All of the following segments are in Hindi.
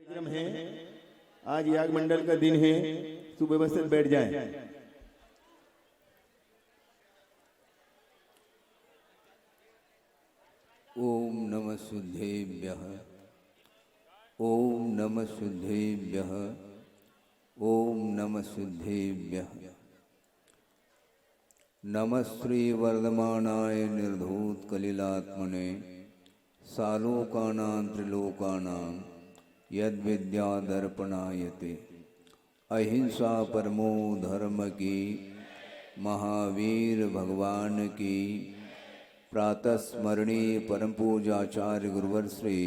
कार्यक्रम है। आज याग मंडल का दिन है, सुव्यवस्थित बैठ जाएं। ओम नमः शुद्धेभ्यः, ओम नमः शुद्धेभ्यः, ओम नमः शुद्धेभ्यः। नमः श्री वर्धमानाय निर्धूत कलिलात्मने सालोकानां त्रिलोकानां यद विद्या दर्पणायते। अहिंसा परमो धर्म की, महावीर भगवान की प्रातः स्मरणीय परम पूजाचार्य गुरुवर श्री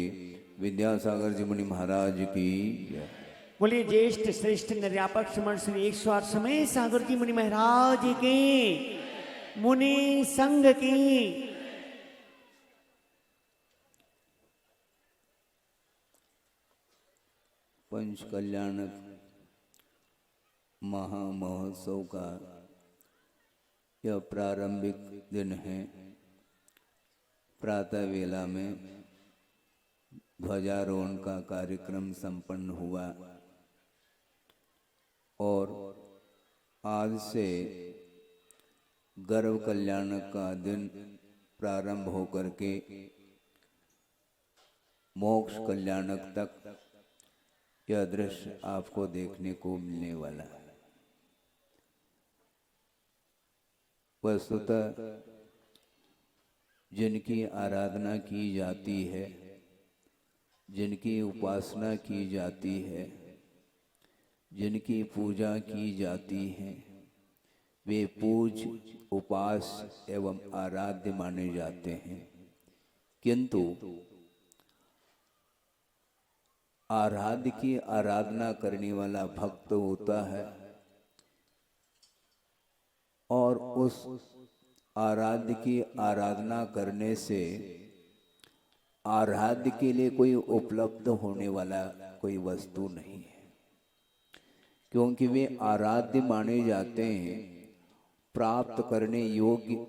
विद्यासागर जी मुनि महाराज की। बोलिए ज्येष्ठ श्रेष्ठ निर्यापक श्रमण श्री 108 समय सागर जी मुनि महाराज की, मुनि संघ की। पंच कल्याणक महामहोत्सव का यह प्रारंभिक दिन है। प्रातः वेला में ध्वजारोहण का कार्यक्रम संपन्न हुआ और आज से गर्भ कल्याणक का दिन प्रारंभ होकर के मोक्ष कल्याणक तक यह दृश्य आपको देखने को मिलने वाला है। वस्तुतः जिनकी आराधना की जाती है, जिनकी उपासना की जाती है, जिनकी पूजा की जाती है, वे पूज उपास एवं आराध्य माने जाते हैं। किंतु आराध्य की आराधना करने वाला भक्त होता है और उस आराध्य की आराधना करने से आराध्य के लिए कोई उपलब्ध होने वाला कोई वस्तु नहीं है, क्योंकि वे आराध्य माने जाते हैं। प्राप्त करने योग्य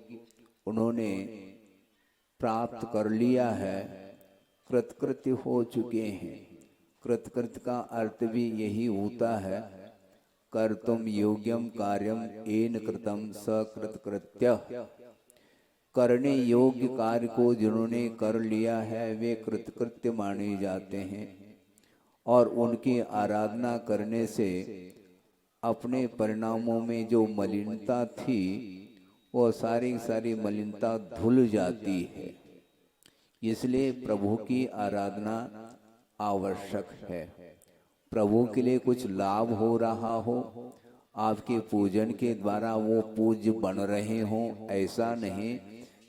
उन्होंने प्राप्त कर लिया है, कृतकृत्य हो चुके हैं। कृतकृत्य का अर्थ भी यही होता है, कर्तुम योग्यम कार्यम येन कृतम सकृतकृत्य। करने योग्य कार्य को जिन्होंने कर लिया है वे कृतकृत्य माने जाते हैं और उनकी आराधना करने से अपने परिणामों में जो मलिनता थी वो सारी सारी मलिनता धुल जाती है। इसलिए प्रभु की आराधना आवश्यक है। प्रभु के लिए कुछ लाभ हो रहा हो, आपके पूजन के द्वारा वो पूज्य बन रहे हों, ऐसा नहीं।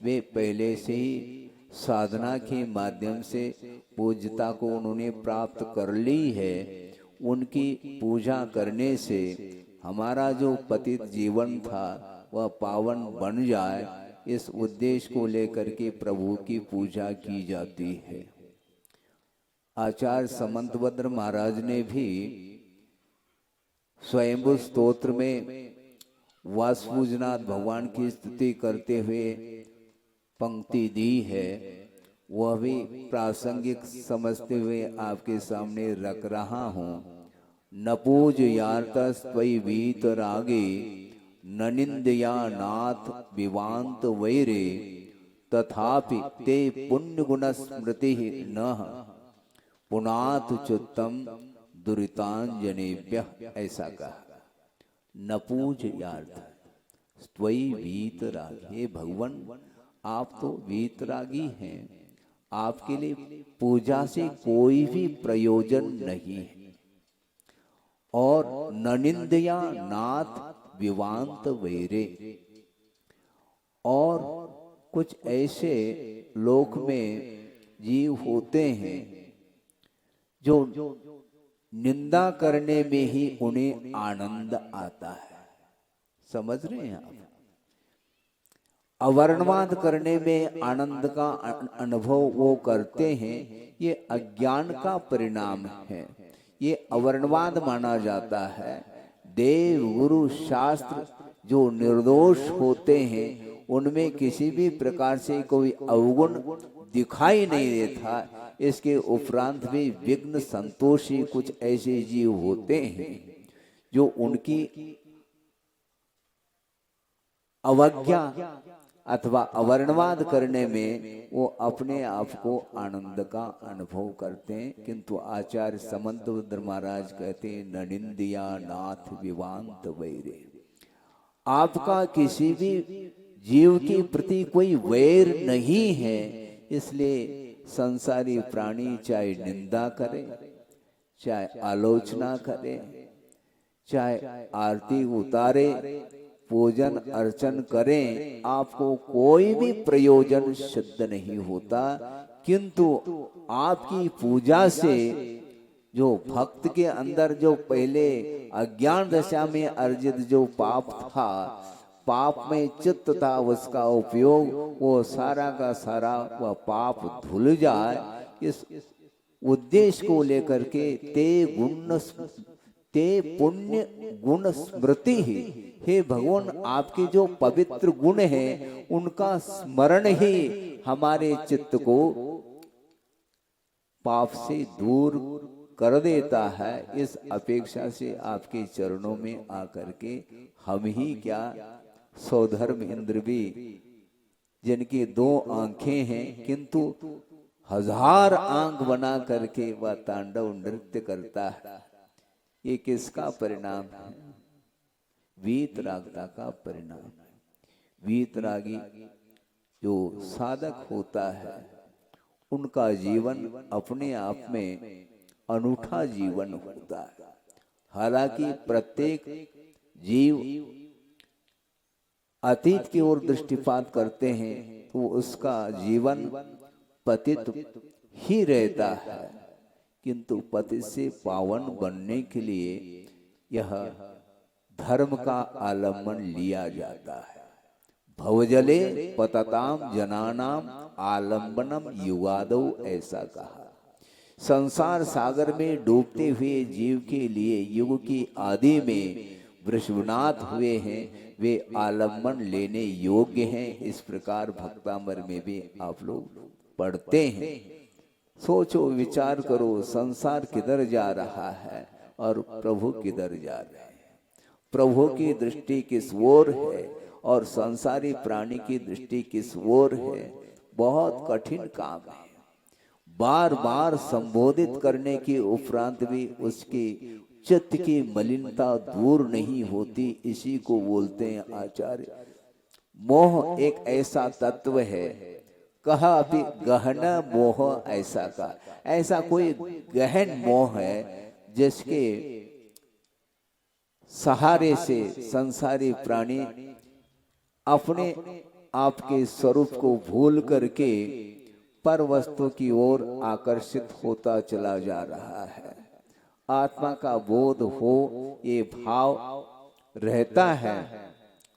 वे पहले से ही साधना के माध्यम से पूज्यता को उन्होंने प्राप्त कर ली है। उनकी पूजा करने से हमारा जो पतित जीवन था वह पावन बन जाए, इस उद्देश्य को लेकर के प्रभु की पूजा की जाती है। आचार्य समंतभद्र महाराज ने भी स्वयंभू स्तोत्र में वासुपूजनाथ भगवान की स्तुति करते हुए पंक्ति दी है, वह भी प्रासंगिक समझते हुए आपके सामने रख रहा हूँ। न पूज यार्तस्त्वयि वीतरागे, न निंदया नाथ विवांत वैरे, तथापि ते पुण्य गुण स्मृति नः पुनाथ चुत्तम दुरितांजनेभ्यः। ऐसा कहा। न पूज यार्थ त्वयि वीतराग। हे भगवान, आप तो वीतरागी हैं, आपके लिए पूजा से कोई भी प्रयोजन नहीं है। और न निंदया नाथ विवांत वैरे। और कुछ ऐसे लोक में जीव होते हैं जो निंदा करने में ही उन्हें आनंद आता है। समझ रहे हैं आप? अवर्णवाद करने में आनंद का अनुभव वो करते हैं, ये अज्ञान का परिणाम है। ये अवर्णवाद माना जाता है। देव गुरु शास्त्र जो निर्दोष होते हैं उनमें किसी भी प्रकार से कोई अवगुण दिखाई नहीं देता, इसके उपरांत भी विघ्न संतोषी कुछ ऐसे जीव होते हैं जो उनकी अवज्ञा अथवा अवर्णवाद करने में वो अपने आप को आनंद का अनुभव करते हैं, किंतु आचार्य समंतभद्र महाराज कहते हैं न निंदिया नाथ विवांत वैरे। आपका किसी भी जीव के प्रति कोई वैर नहीं है, इसलिए संसारी प्राणी चाहे निंदा करे, चाहे आलोचना करे, चाहे आरती उतारे, पूजन अर्चन करें, आपको कोई भी प्रयोजन सिद्ध नहीं होता। किंतु आपकी पूजा से जो भक्त के अंदर जो पहले अज्ञान दशा में अर्जित जो पाप था, पाप में चित्त था, उसका उपयोग वो सारा का सारा वह पाप धुल जाए, इस उद्देश्य को लेकर के ते पुण्य गुण स्मृति ही, हे भगवान आपके जो पवित्र गुण हैं उनका स्मरण ही हमारे चित्त को पाप से दूर कर देता है। इस अपेक्षा से आपके चरणों में आकर के हम ही क्या, सौधर्म इंद्र भी जिनकी 2 आंखें हैं किंतु 1000 आंख बना करके वह तांडव नृत्य करता है, ये किसका परिणाम है? वीतरागता का परिणाम है। वीतरागी जो साधक होता है उनका जीवन अपने आप में अनूठा जीवन होता है। हालांकि प्रत्येक जीव अतीत की ओर दृष्टिपात करते हैं तो उसका जीवन पतित ही रहता है, किंतु पतित से पावन बनने के लिए यह धर्म का आलम्बन लिया जाता है। भवजले पतताम जनानाम आलम्बनम युगादौ, ऐसा कहा। संसार सागर में डूबते हुए जीव के लिए युग की आदि में वृषभनाथ हुए हैं, वे आलम्बन लेने योग्य हैं। इस प्रकार भक्तामर में भी आप लोग पढ़ते हैं। सोचो विचार करो, संसार किधर जा रहा है और प्रभु किधर जा रहे हैं। प्रभु की दृष्टि किस ओर है और संसारी प्राणी की दृष्टि किस ओर है, बहुत कठिन काम है। बार बार संबोधित करने के उपरांत भी उसकी चित्त की मलिनता दूर नहीं होती। इसी को बोलते हैं आचार्य, मोह एक ऐसा तत्व है, कहा अभी गहन मोह ऐसा का, ऐसा कोई गहन मोह है जिसके सहारे से संसारी प्राणी अपने आपके स्वरूप को भूल करके पर वस्तु की ओर आकर्षित होता चला जा रहा है। आत्मा का बोध हो, ये भाव रहता है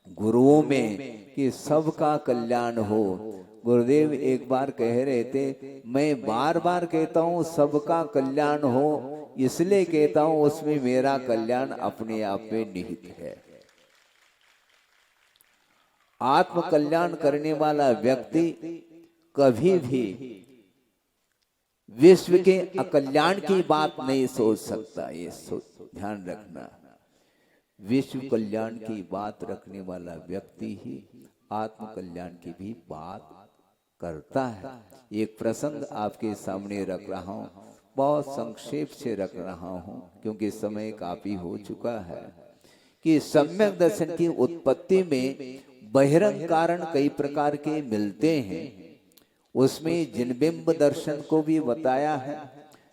गुरुओं में कि सबका कल्याण हो। गुरुदेव एक बार कह रहे थे, मैं बार बार कहता हूँ सबका कल्याण हो, इसलिए कहता हूँ उसमें मेरा कल्याण अपने आप में निहित है। आत्म कल्याण करने वाला व्यक्ति कभी भी विश्व के अकल्याण की बात नहीं सोच सकता, ये ध्यान रखना। विश्व कल्याण की बात रखने वाला व्यक्ति ही आत्म कल्याण की भी बात करता है। एक प्रसंग आपके सामने रख रहा हूं, बहुत संक्षेप से रख रहा हूं क्योंकि समय काफी हो चुका है कि सम्यक दर्शन की उत्पत्ति में बहिरंग कारण कई प्रकार के मिलते हैं। उसमें जिनबिंब दर्शन को भी बताया है,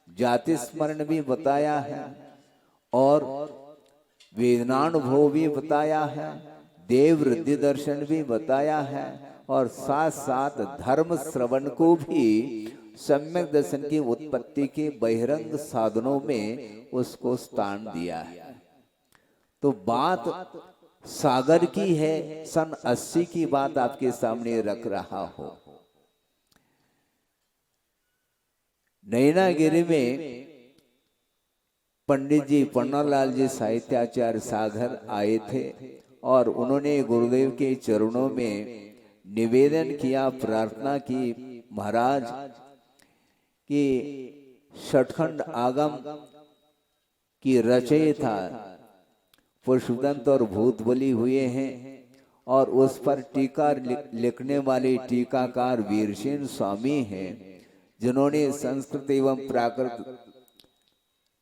जाति स्मरण भी बताया है और वेदनानुभव भी बताया है, देव वृद्धि दर्शन भी बताया है और साथ साथ धर्म श्रवण को भी सम्यक दर्शन की उत्पत्ति के बहिरंग साधनों में उसको स्थान दिया है। तो बात सागर की है, सन 80 की बात आपके सामने रख रहा हो। नैनागिरी में पंडित जी पन्नालाल जी साहित्याचार्य सागर आए थे और उन्होंने गुरुदेव के चरणों में निवेदन किया, प्रार्थना की, महाराज कि षटखंड आगम की रचयिता पुरुषदंत और भूत बलि हुए हैं और उस पर टीका लिखने वाले टीकाकार वीरसेन स्वामी हैं, जिन्होंने संस्कृत एवं प्राकृत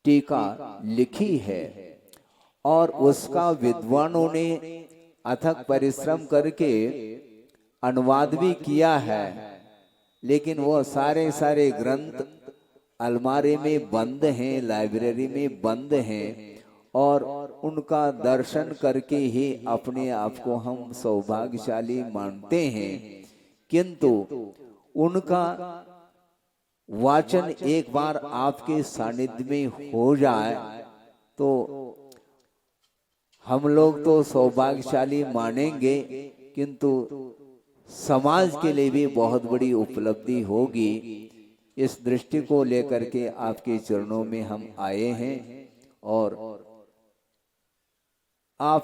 टीका लिखी है और उसका विद्वानों ने अथक परिश्रम करके अनुवाद भी किया है। लेकिन वो सारे सारे ग्रंथ अलमारी में बंद हैं, लाइब्रेरी में बंद हैं और उनका दर्शन करके ही अपने आप को हम सौभाग्यशाली मानते हैं। किंतु उनका वाचन एक बार आपके सानिध्य में हो जाए तो हम लोग तो सौभाग्यशाली मानेंगे, किंतु समाज के लिए भी बहुत बड़ी उपलब्धि होगी। इस दृष्टि को लेकर के आपके चरणों में हम आए हैं और आप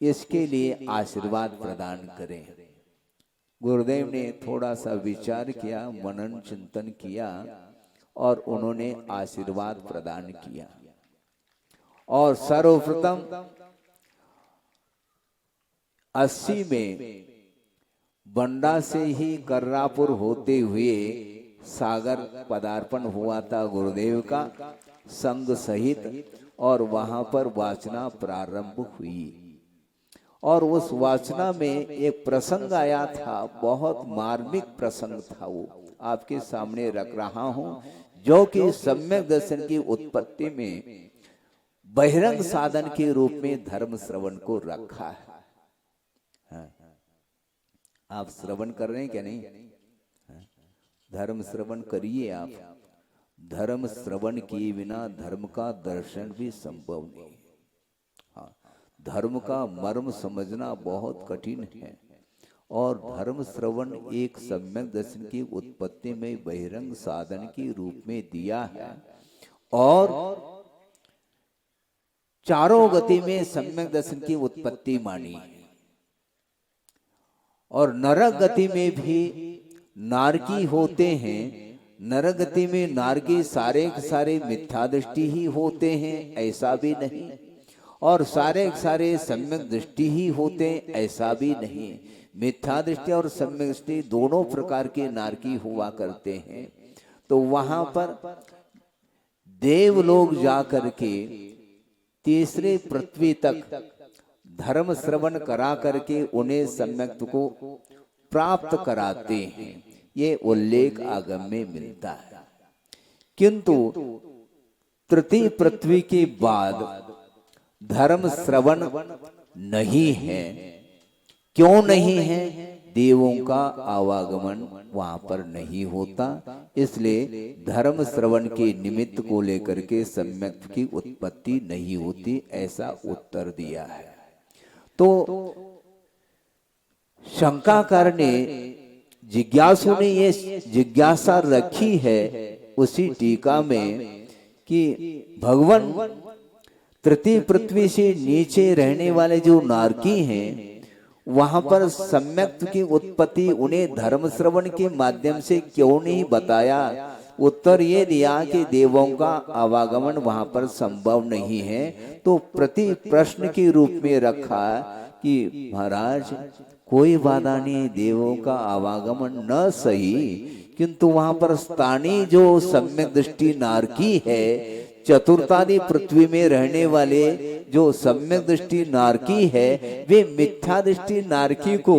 इसके लिए आशीर्वाद प्रदान करें। गुरुदेव ने थोड़ा सा विचार किया, मनन चिंतन किया और उन्होंने आशीर्वाद प्रदान किया। और सर्वप्रथम 80 में बंडा से ही कर्रापुर होते हुए सागर पदार्पण हुआ था गुरुदेव का संग सहित, और वहां पर वाचना प्रारंभ हुई। और उस वाचना में एक प्रसंग आया था, बहुत मार्मिक प्रसंग था, वो आपके सामने रख रहा हूं, जो कि सम्यक दर्शन की उत्पत्ति में बहिरंग साधन के रूप में धर्म श्रवण को रखा है। हाँ। आप श्रवण कर रहे हैं क्या? नहीं? हाँ। धर्म श्रवण करिए आप। धर्म श्रवण किए बिना धर्म का दर्शन भी संभव नहीं। हाँ, धर्म का मर्म समझना बहुत कठिन है और धर्म श्रवण एक सम्यक दर्शन की उत्पत्ति में बहिरंग साधन के रूप में दिया है। और चारों गति में सम्यक दर्शन की उत्पत्ति मानी, और नरक गति में भी नारकी होते हैं। नरक गति में नारकी सारे सारे मिथ्या दृष्टि ही होते हैं, ऐसा भी नहीं, और सारे सारे सम्यक दृष्टि ही होते हैं, ऐसा भी नहीं। मिथ्या दृष्टि और सम्यक दृष्टि दोनों प्रकार के नारकी हुआ करते हैं। तो वहां पर देव लोग जा करके तीसरे पृथ्वी तक धर्म श्रवण करा करके उन्हें सम्यक को प्राप्त कराते हैं, ये उल्लेख आगम में मिलता है। किंतु तृतीय पृथ्वी के बाद धर्म श्रवण नहीं है। क्यों नहीं है? देवों का आवागमन वहां पर नहीं होता, इसलिए धर्म श्रवण के निमित्त को लेकर के सम्यक की उत्पत्ति नहीं होती, ऐसा उत्तर दिया है। तो शंकाकार ने, जिज्ञासु ने ये जिज्ञासा रखी है उसी टीका में कि भगवान तृतीय पृथ्वी से नीचे रहने वाले जो नारकी हैं, वहां पर सम्यक की उत्पत्ति उन्हें धर्म श्रवण के माध्यम से क्यों नहीं बताया? उत्तर ये दिया कि देवों का आवागमन वहां पर संभव नहीं है। तो प्रति प्रश्न के रूप में रखा कि महाराज कोई बाधा नहीं, देवों का आवागमन न सही, किंतु वहां पर स्थानीय जो सम्यक दृष्टि नारकी है, चतुर्थादि पृथ्वी में रहने वाले जो सम्यक दृष्टि नारकी है, वे मिथ्या दृष्टि नारकी को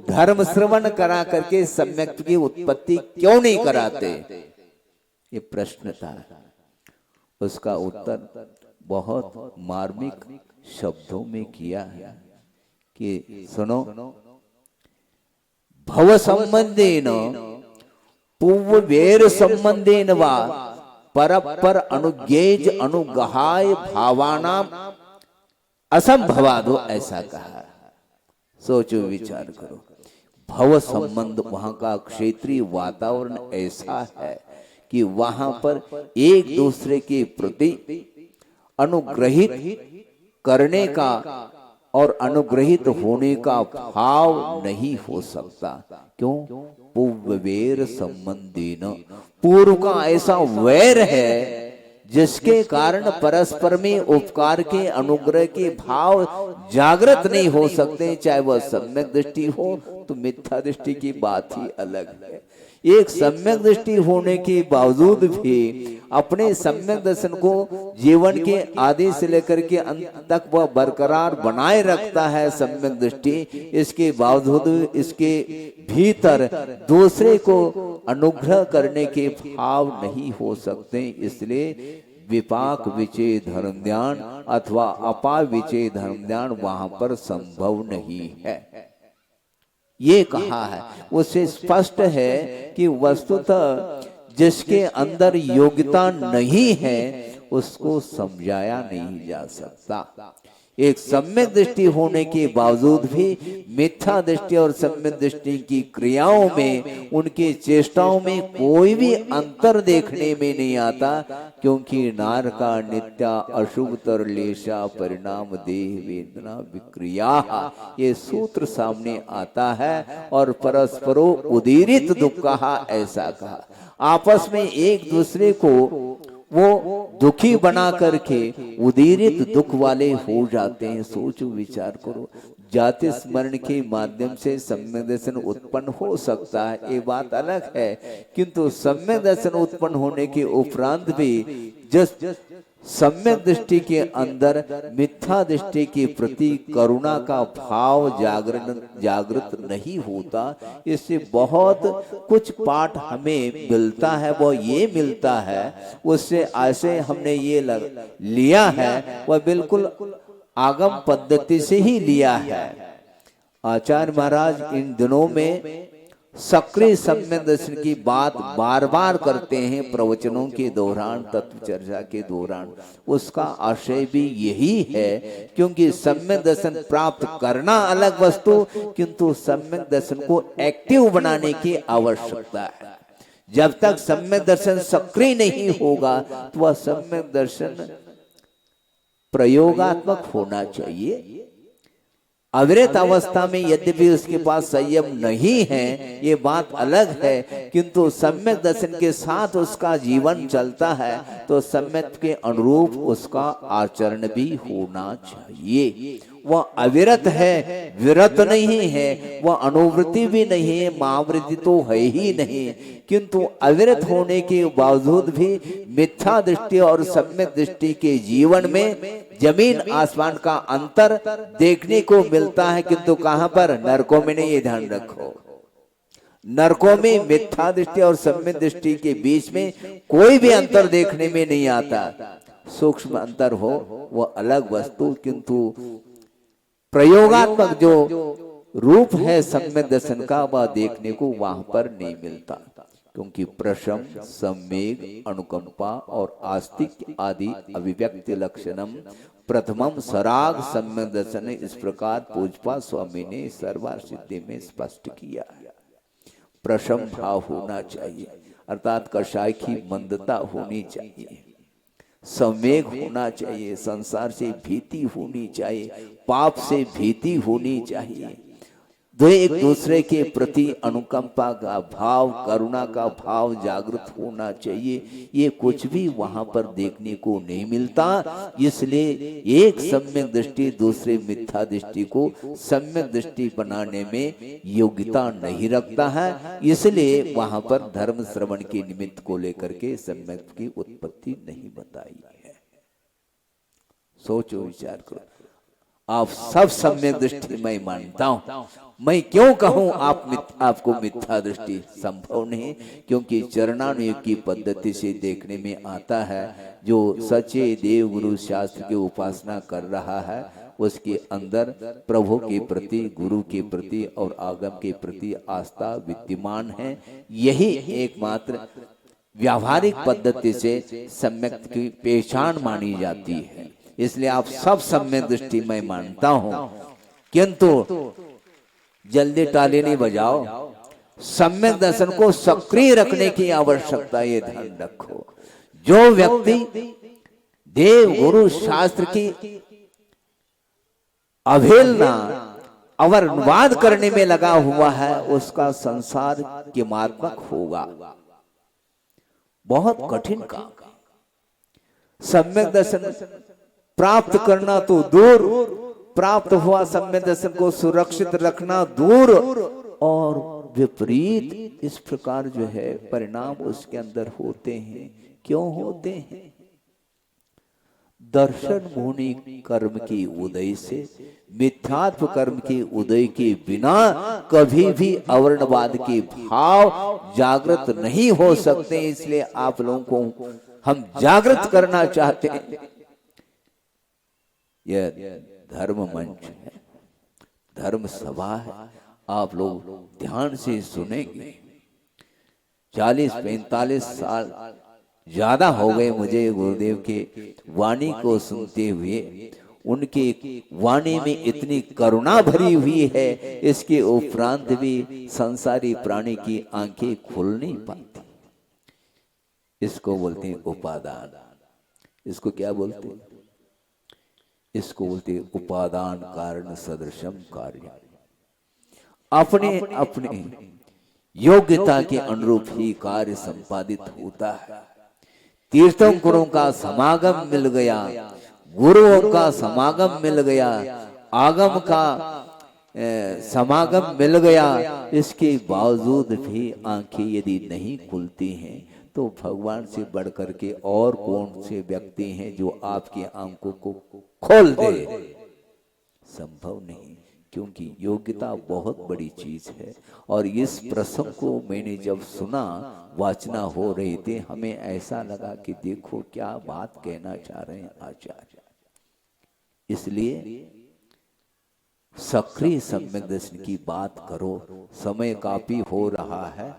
धर्म श्रवण करा करके सम्यक की उत्पत्ति क्यों नहीं कराते? ये प्रश्न था। उसका उत्तर बहुत मार्मिक शब्दों में किया है कि सुनो, भव संबंधेन पूर्व वेर संबंधेन वा परपर अनुज्ञेज अनुगहाय भावानाम असंभवादो, ऐसा कहा। सोचो विचार करो। भव संबंध, वहां का क्षेत्रीय वातावरण ऐसा है कि वहां पर एक दूसरे के प्रति अनुग्रहित करने का और अनुग्रहित होने का भाव नहीं हो सकता। क्यों? पूर्ववेर संबंधेन, पूर्व का ऐसा वैर है जिसके कारण परस्पर में उपकार के अनुग्रह के भाव जागृत नहीं हो सकते। चाहे वह सम्यक दृष्टि हो तो मिथ्या दृष्टि की बात ही अलग है। एक सम्यक दृष्टि होने के बावजूद भी अपने सम्यक दर्शन को जीवन के आदि से लेकर के अंत तक वह बरकरार बनाए रखता है सम्यक दृष्टि। इसके बावजूद इसके भीतर दूसरे को अनुग्रह करने के भाव नहीं हो सकते। इसलिए विपाक विचय धर्म ध्यान अथवा अपा विचय धर्म ध्यान वहां पर संभव नहीं है। ये कहा है, उससे स्पष्ट है कि वस्तुतः जिसके अंदर योग्यता नहीं है उसको समझाया नहीं जा सकता। एक सम्यक दृष्टि होने के बावजूद भी मिथ्या दृष्टि और सम्यक दृष्टि की क्रियाओं में, उनकी चेष्टाओं में कोई भी अंतर देखने में नहीं आता, क्योंकि नार का नित्या अशुभ तरलेशा परिणाम देह वेदना विक्रिया, ये सूत्र सामने आता है। और परस्परो उदीरित दुख कहा, ऐसा कहा। आपस में एक दूसरे को वो दुखी बना करके उदीरित दुख वाले हो जाते हैं। सोचो, विचार करो, जाति स्मरण के माध्यम से सम्यक दर्शन उत्पन्न हो सकता है, ये बात अलग है, किंतु सम्यक दर्शन उत्पन्न होने के उपरांत भी जिस सम्यक दृष्टि के अंदर मिथ्या दृष्टि के प्रति करुणा का भाव जागृत नहीं होता। इससे बहुत कुछ पाठ हमें मिलता है। वो ये मिलता है, उससे ऐसे हमने ये लिया है, वह बिल्कुल आगम पद्धति से ही लिया है। आचार्य महाराज इन दिनों में सक्रिय सम्यक दर्शन की बात बार बार करते हैं प्रवचनों के दौरान, तत्व चर्चा के दौरान। उसका आशय भी यही है, क्योंकि सम्यक दर्शन प्राप्त करना अलग वस्तु, किंतु सम्यक दर्शन को एक्टिव बनाने की आवश्यकता है। जब तक सम्यक दर्शन सक्रिय नहीं होगा तो वह सम्यक दर्शन प्रयोगात्मक होना चाहिए। अविरत अवस्था में यद्यपि उसके पास संयम नहीं है, ये बात अलग है, किंतु सम्यक दर्शन के साथ उसका जीवन चलता है तो सम्यक के अनुरूप उसका आचरण भी होना चाहिए। वह अविरत है, विरत नहीं है, वह अनुवृत्ति भी नहीं है, महावृत्ति तो है ही नहीं, किंतु अविरत होने के बावजूद भी मिथ्या दृष्टि और सम्यक दृष्टि के जीवन में जमीन आसमान का अंतर देखने को मिलता है। किंतु कहां पर? नरकों में नहीं, ये ध्यान रखो। नरकों में मिथ्या दृष्टि और सम्यक दृष्टि के बीच में कोई भी अंतर देखने में नहीं आता। सूक्ष्म अंतर हो वो अलग वस्तु, किंतु प्रयोगात्मक जो रूप है सम्यक दर्शन का वह देखने को वहां पर नहीं मिलता, क्योंकि प्रशम, सम्वेग, अनुकंपा और आस्तिक आदि अभिव्यक्ति लक्षणम प्रथमम सराग सम्यक दर्शन, इस प्रकार पूजपा स्वामी ने सर्वा सिद्धि में स्पष्ट किया है। प्रशम भाव होना चाहिए, अर्थात कषाय की मंदता होनी चाहिए, संवेग होना चाहिए, संसार से भीति होनी चाहिए, पाप से भीति होनी चाहिए, दो एक दूसरे के प्रति अनुकंपा का भाव, करुणा का भाव जागृत होना चाहिए। ये कुछ भी वहां पर देखने को नहीं मिलता। इसलिए एक सम्यक दृष्टि दूसरे मिथ्या दृष्टि को सम्यक दृष्टि बनाने में योग्यता नहीं रखता है। इसलिए वहां पर धर्म श्रवण के निमित्त को लेकर के सम्यक की उत्पत्ति नहीं बताई है। सोचो, विचार करो। आप सब सम्यक दृष्टि मैं मानता हूं, मैं क्यों कहूं आपको मिथ्या दृष्टि? संभव नहीं, क्योंकि चरणानुयोग की पद्धति से देखने में आता है जो सच्चे देव गुरु शास्त्र की उपासना कर रहा है उसके अंदर प्रभु के प्रति, गुरु के प्रति और आगम के प्रति आस्था विद्यमान है। यही एकमात्र व्यावहारिक पद्धति से सम्यक की पहचान मानी जाती है। इसलिए आप सब सम्यक दृष्टि मैं मानता हूं, किंतु जल्दी ताली नहीं बजाओ। सम्यक दर्शन को सक्रिय रखने की आवश्यकता, ये ध्यान रखो। जो व्यक्ति देव गुरु शास्त्र की अवहेलना और अनुवाद करने में लगा हुआ है उसका संसार किमात्मक होगा। बहुत कठिन काम है। सम्यक दर्शन प्राप्त करना तो दूर, प्राप्त हुआ सम्यक दर्शन को सुरक्षित रखना दूर, और विपरीत इस प्रकार जो है परिणाम उसके अंदर होते हैं। क्यों होते हैं? दर्शन मुनि कर्म की उदय से, मिथ्यात्व कर्म के उदय के बिना कभी भी अवर्णवाद के भाव जागृत नहीं हो सकते। इसलिए आप लोगों को हम जागृत करना चाहते हैं। यह धर्म मंच है, धर्म सभा है, आप लोग ध्यान से सुनेंगे। 40-45 साल ज्यादा हो गए मुझे गुरुदेव के वाणी को सुनते हुए। उनके वाणी में इतनी करुणा भरी हुई है, इसके उपरांत भी संसारी प्राणी की आंखें खुल नहीं पाती। इसको बोलते हैं उपादान। इसको क्या बोलते हैं? इसको बोलते हैं उपादान कारण सदृशम कार्य। अपने अपने योग्यता के अनुरूप ही कार्य संपादित होता है। तीर्थंकरों का समागम मिल गया, गुरुओं का समागम मिल गया, आगम का समागम मिल गया, इसके बावजूद भी आंखें यदि नहीं खुलती हैं तो भगवान से बढ़कर के और कौन से व्यक्ति हैं जो आपकी आंखों को खोल दे? संभव नहीं, क्योंकि योग्यता बहुत बड़ी चीज है। और इस प्रसंग को मैंने जब सुना, वाचना हो रही थी, हमें ऐसा लगा कि देखो क्या बात कहना चाह रहे हैं आचार्य। इसलिए सक्रिय सम्यक दर्शन की बात करो। समय काफी हो रहा है,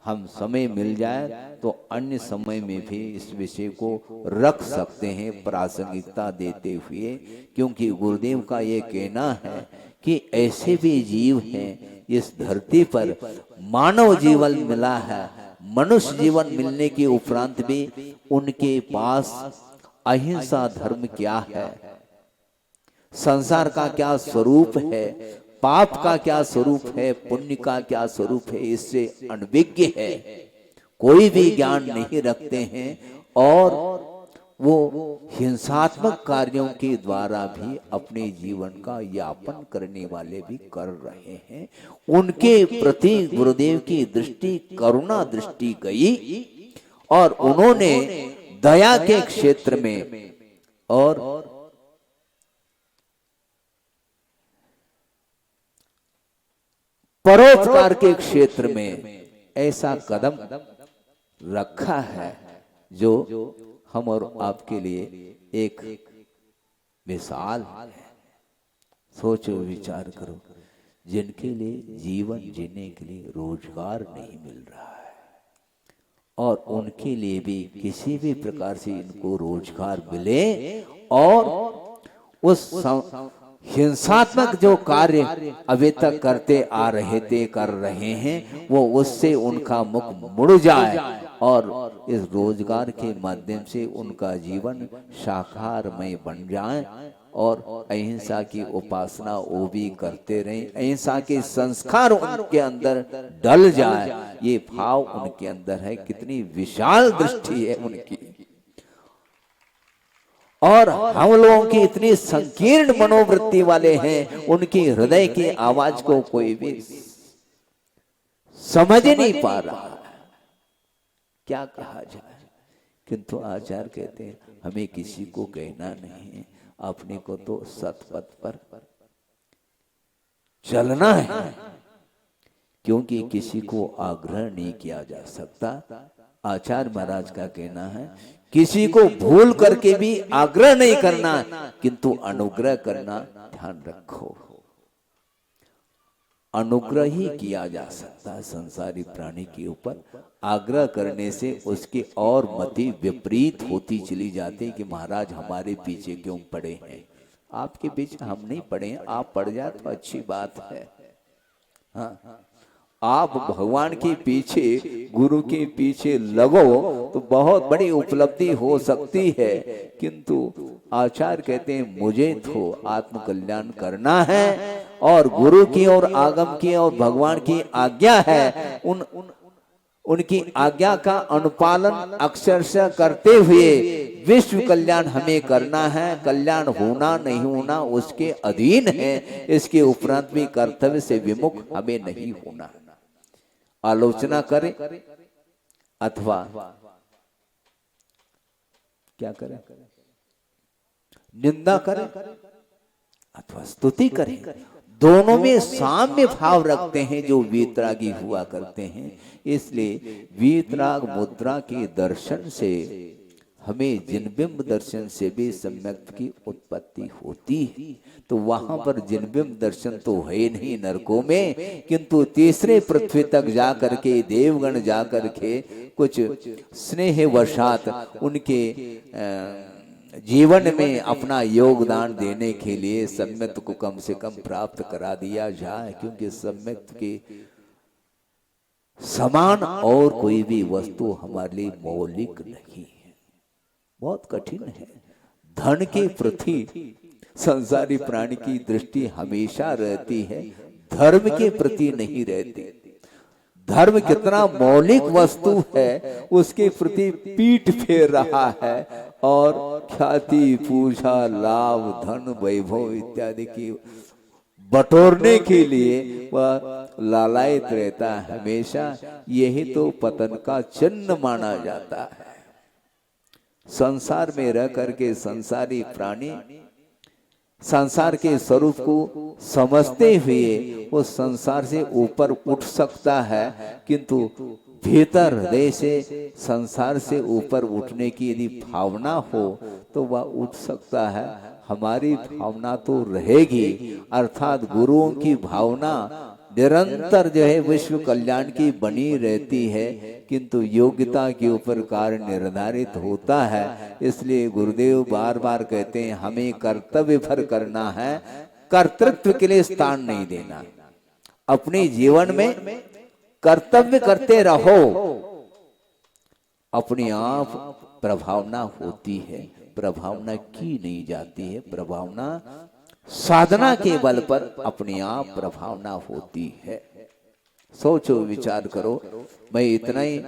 हम समय मिल जाए तो अन्य समय में भी इस विषय को रख सकते हैं प्रासंगिकता देते हुए। क्योंकि गुरुदेव का ये कहना है कि ऐसे भी जीव हैं इस धरती पर, मानव जीवन मिला है, मनुष्य जीवन मिलने के उपरांत भी उनके पास अहिंसा धर्म क्या है, संसार का क्या स्वरूप है, पाप का क्या स्वरूप है, पुण्य का क्या स्वरूप है, इससे अनभिज्ञ है, कोई भी ज्ञान नहीं रखते हैं। और वो हिंसात्मक कार्यों के द्वारा भी अपने जीवन का यापन करने वाले भी कर रहे हैं। उनके प्रति गुरुदेव की दृष्टि करुणा दृष्टि गई, और उन्होंने दया के क्षेत्र में और परोपकार के क्षेत्र में ऐसा कदम रखा है जो हम और आपके लिए एक मिसाल है। सोचो, विचार करो, जिनके लिए जीवन जीने के लिए रोजगार नहीं मिल रहा है, और उनके लिए भी किसी भी प्रकार से इनको रोजगार मिले, और उस हिंसात्मक जो कार्य अभी तक करते आ रहे थे, कर रहे हैं, वो उससे उनका मुख मुड़ जाए, और इस रोजगार के माध्यम से उनका जीवन शाकाहारमय बन जाए, और अहिंसा की उपासना वो भी करते रहे, अहिंसा के संस्कार उनके अंदर डल जाए, ये भाव उनके अंदर है। कितनी विशाल दृष्टि है उनकी। और हम लोगों की इतनी संकीर्ण मनोवृत्ति वाले हैं, उनकी हृदय की आवाज को कोई भी समझ नहीं पा रहा है, क्या कहा जाए। किंतु आचार्य कहते हैं हमें किसी को कहना नहीं है, अपने को तो सतपथ पर चलना है, क्योंकि किसी को आग्रह नहीं किया जा सकता। आचार्य महाराज का कहना है किसी को भूल करके भी आग्रह नहीं करना, किंतु अनुग्रह करना ध्यान रखो। अनुग्रह ही किया जा सकता है संसारी प्राणी के ऊपर, आग्रह करने से उसकी और मति विपरीत होती चली जाती कि महाराज हमारे पीछे क्यों पड़े हैं। आपके पीछे हम नहीं पड़े हैं, आप पड़ जाए तो अच्छी बात है। हाँ, आप भगवान के पीछे, गुरु के पीछे लगो तो बहुत बड़ी उपलब्धि हो सकती है। किंतु आचार्य कहते हैं मुझे तो आत्म कल्याण करना है, और गुरु की और आगम की और भगवान की आज्ञा है, उन उनकी आज्ञा का अनुपालन अक्षरशः करते हुए विश्व कल्याण हमें करना है। कल्याण होना नहीं होना उसके अधीन है, इसके उपरांत भी कर्तव्य से विमुख हमें नहीं होना। आलोचना करें अथवा क्या करें, निंदा करें अथवा स्तुति करें, दोनों में साम्य भाव रखते हैं जो वीतरागी हुआ करते हैं। इसलिए वीतराग मुद्रा के दर्शन से हमें जिनबिंब दर्शन से भी सम्यक की उत्पत्ति होती है। तो वहां पर जिनबिंब दर्शन तो है नहीं नरकों में, किंतु तीसरे पृथ्वी तक जा करके देवगण जा करके कुछ स्नेह वशात उनके जीवन में अपना योगदान देने के लिए सम्यक को कम से कम प्राप्त करा दिया जाए, क्योंकि सम्यक के समान और कोई भी वस्तु हमारे लिए मौलिक नहीं है, बहुत कठिन है। धन के प्रति संसारी प्राणी की दृष्टि हमेशा रहती है, धर्म के प्रति नहीं रहती। धर्म कितना मौलिक वस्तु है उसके प्रति पीठ फेर रहा है और ख्याति पूजा लाभ धन वैभव इत्यादि की बटोरने के लिए वह लालायित रहता है हमेशा। यही तो पतन का चिन्ह माना जाता है। संसार में रह करके संसारी प्राणी संसार के स्वरूप को समझते हुए वो संसार से ऊपर उठ सकता है, किंतु भीतर हृदय से संसार से ऊपर उठने की यदि भावना हो तो वह उठ सकता है। हमारी भावना तो रहेगी, अर्थात गुरुओं की भावना निरंतर जो है विश्व कल्याण की बनी रहती है, किंतु योग्यता के ऊपर कार्य निर्धारित होता है। इसलिए गुरुदेव बार बार कहते हैं हमें कर्तव्य भर करना है, कर्तृत्व के लिए स्थान नहीं देना। अपने जीवन में कर्तव्य करते रहो, अपने आप प्रभावना होती है, प्रभावना की नहीं जाती है। प्रभावना साधना के बल पर अपने आप प्रभावना होती है। सोचो विचार करो। मैं इतना ही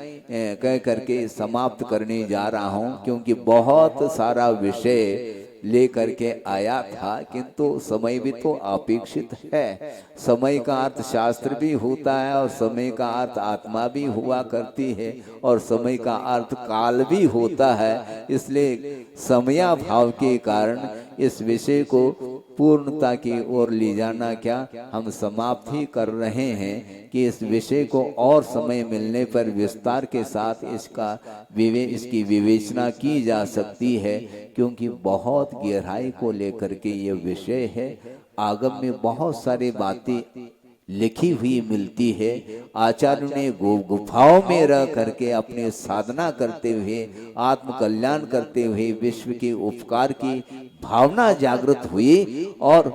कह करके समाप्त करने जा रहा हूं, क्योंकि बहुत सारा विषय ले करके आया था, किंतु समय भी तो अपेक्षित है। समय का अर्थ शास्त्र भी होता है और समय का अर्थ आत्मा भी हुआ करती है और समय का अर्थ काल भी होता है। इसलिए समयाभाव के कारण इस विषय को पूर्णता की ओर ले जाना क्या हम समाप्त ही कर रहे हैं कि इस विषय को और समय मिलने पर विस्तार के साथ इसकी विवेचना की जा सकती है, क्योंकि बहुत गहराई को लेकर के ये विषय है। आगम में बहुत सारी बातें लिखी हुई मिलती है। आचार्य ने गुफाओं में रह करके अपने साधना करते हुए आत्म कल्याण करते हुए विश्व के उपकार की भावना जागृत हुई और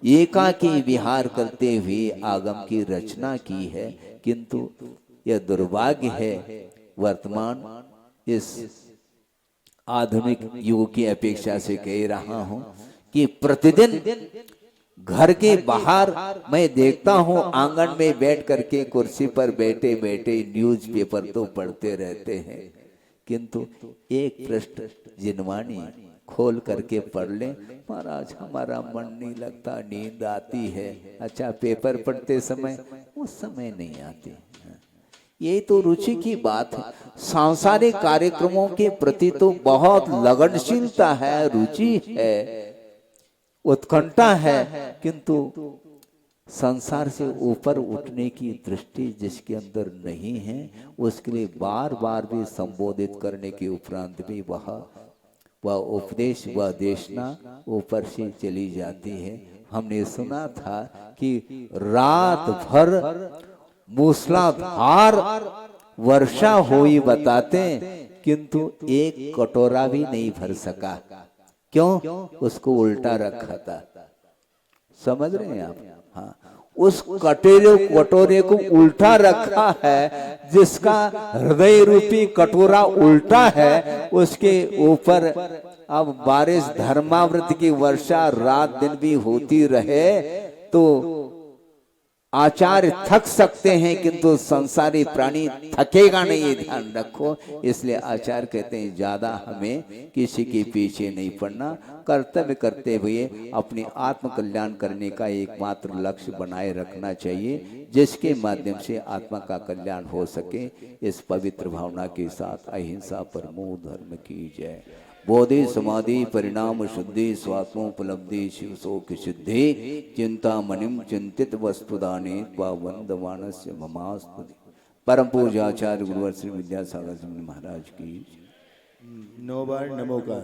एकाकी विहार करते हुए आगम की रचना की है। किंतु यह दुर्भाग्य है, वर्तमान इस आधुनिक युग की अपेक्षा से कह रहा हूं कि प्रतिदिन घर के बाहर मैं देखता हूं आंगन में बैठ करके कुर्सी पर बैठे बैठे न्यूज़पेपर तो पढ़ते रहते हैं, किंतु एक पृष्ठ जिनवानी खोल करके पढ़ लें, महाराज हमारा मन नहीं लगता, नींद आती है। अच्छा, पेपर पढ़ते समय उस समय नहीं आती। यही तो रुचि की बात है। सांसारिक कार्यक्रमों के प्रति तो बहुत लगनशीलता है, रुचि है, उत्कंठा है, किंतु संसार से ऊपर उठने की दृष्टि जिसके अंदर नहीं है उसके लिए बार बार भी संबोधित करने के उपरांत भी वह उपदेश वह देशना ऊपर से चली जाती है। हमने सुना था कि रात भर मूसलाधार वर्षा हुई बताते, किंतु एक कटोरा भी नहीं भर सका। क्यों? उसको उल्टा रखा था। समझ रहे हैं आप? हाँ, उस कटोरे को उल्टा रखा है, जिसका हृदय रूपी कटोरा उल्टा है। उसके ऊपर अब बारिश धर्मावृत की वर्षा रात दिन भी होती रहे तो आचार्य थक सकते हैं किंतु संसारी प्राणी थकेगा नहीं, ये ध्यान रखो। इसलिए आचार्य कहते हैं ज्यादा हमें किसी के पीछे नहीं पड़ना, कर्तव्य करते हुए अपने आत्म कल्याण करने का एकमात्र लक्ष्य बनाए रखना चाहिए, जिसके माध्यम से आत्मा का कल्याण हो सके। इस पवित्र भावना के साथ अहिंसा परमो धर्म की जय। बोधि समाधि परिणाम शुद्धि स्वात्मोपलब्धि शिव शोक सिद्धि चिंता मणिम चिंतित वस्तुदाने वंदमानस्य ममास्तुति। परम पूज्य आचार्य गुरुवर श्री विद्यासागर जी महाराज की 9 बार नमोकार।